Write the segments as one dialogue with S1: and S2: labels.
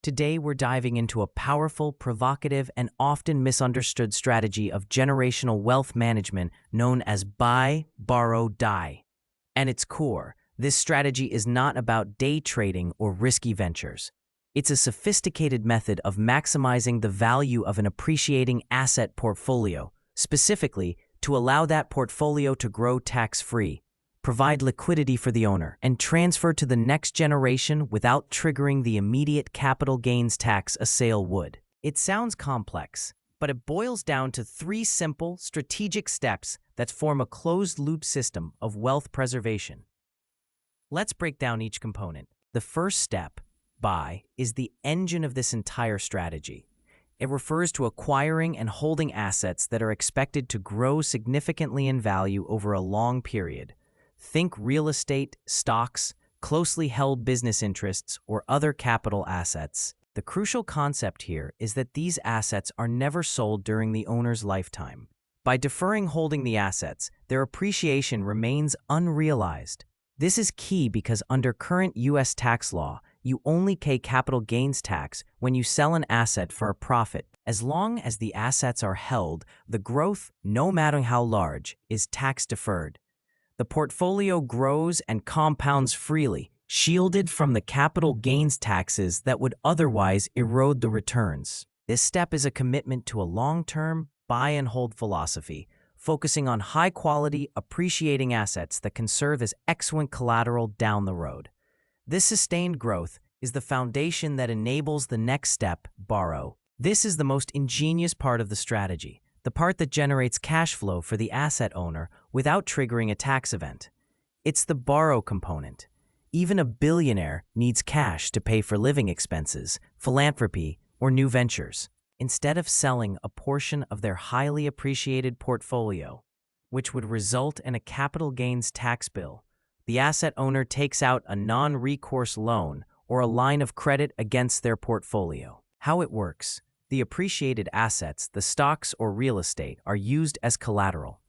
S1: Today we're diving into a powerful, provocative, and often misunderstood strategy of generational wealth management known as buy, borrow, die. At its core, this strategy is not about day trading or risky ventures. It's a sophisticated method of maximizing the value of an appreciating asset portfolio, specifically to allow that portfolio to grow tax-free, provide liquidity for the owner, and transfer to the next generation without triggering the immediate capital gains tax a sale would. It sounds complex, but it boils down to three simple, strategic steps that form a closed-loop system of wealth preservation. Let's break down each component. The first step, buy, is the engine of this entire strategy. It refers to acquiring and holding assets that are expected to grow significantly in value over a long period. Think real estate, stocks, closely held business interests, or other capital assets. The crucial concept here is that these assets are never sold during the owner's lifetime. By deferring holding the assets, their appreciation remains unrealized. This is key because under current U.S. tax law, you only pay capital gains tax when you sell an asset for a profit. As long as the assets are held, the growth, no matter how large, is tax deferred. The portfolio grows and compounds freely, shielded from the capital gains taxes that would otherwise erode the returns. This step is a commitment to a long-term, buy-and-hold philosophy, focusing on high-quality, appreciating assets that can serve as excellent collateral down the road. This sustained growth is the foundation that enables the next step, borrow. This is the most ingenious part of the strategy, the part that generates cash flow for the asset owner without triggering a tax event. It's the borrow component. Even a billionaire needs cash to pay for living expenses, philanthropy, or new ventures. Instead of selling a portion of their highly appreciated portfolio, which would result in a capital gains tax bill, the asset owner takes out a non-recourse loan or a line of credit against their portfolio. How it works: the appreciated assets, the stocks or real estate, are used as collateral.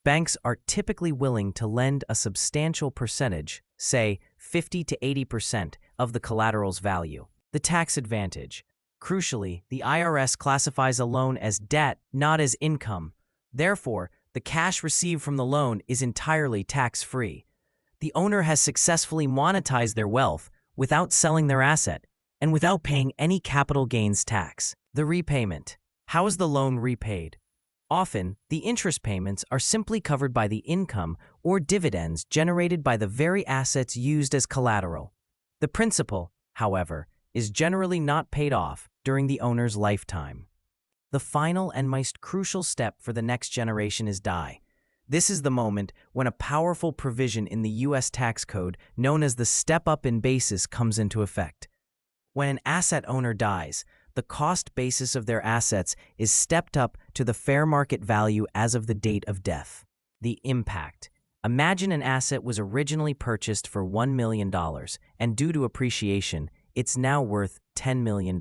S1: Banks are typically willing to lend a substantial percentage, say 50 to 80% of the collateral's value. The tax advantage. Crucially, the IRS classifies a loan as debt, not as income. Therefore, the cash received from the loan is entirely tax-free. The owner has successfully monetized their wealth without selling their asset and without paying any capital gains tax. The repayment. How is the loan repaid? Often, the interest payments are simply covered by the income or dividends generated by the very assets used as collateral. The principal, however, is generally not paid off during the owner's lifetime. The final and most crucial step for the next generation is die. This is the moment when a powerful provision in the U.S. tax code known as the step-up in basis comes into effect. When an asset owner dies, the cost basis of their assets is stepped up to the fair market value as of the date of death. The impact. Imagine an asset was originally purchased for $1 million, and due to appreciation, it's now worth $10 million.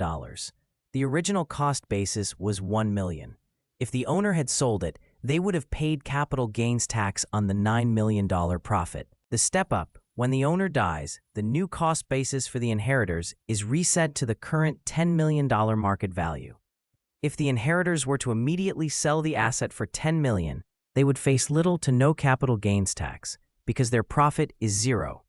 S1: The original cost basis was $1 million. If the owner had sold it, they would have paid capital gains tax on the $9 million profit. The step-up. When the owner dies, the new cost basis for the inheritors is reset to the current $10 million market value. If the inheritors were to immediately sell the asset for $10 million, they would face little to no capital gains tax because their profit is zero.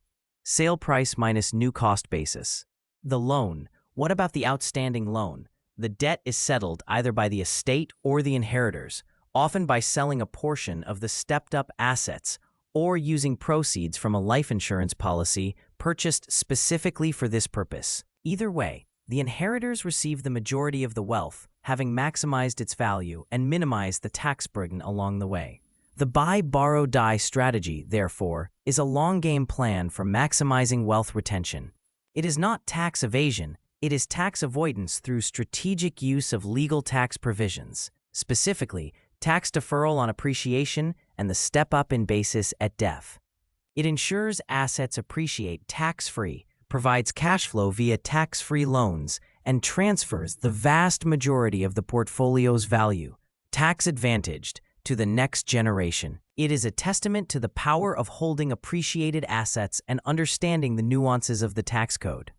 S1: Sale price minus new cost basis. The loan. What about the outstanding loan? The debt is settled either by the estate or the inheritors, often by selling a portion of the stepped-up assets or using proceeds from a life insurance policy purchased specifically for this purpose. Either way, the inheritors receive the majority of the wealth, having maximized its value and minimized the tax burden along the way. The buy, borrow, die strategy, therefore, is a long-game plan for maximizing wealth retention. It is not tax evasion, it is tax avoidance through strategic use of legal tax provisions, specifically tax deferral on appreciation and the step-up in basis at death. It ensures assets appreciate tax-free, provides cash flow via tax-free loans, and transfers the vast majority of the portfolio's value, tax-advantaged, to the next generation. It is a testament to the power of holding appreciated assets and understanding the nuances of the tax code.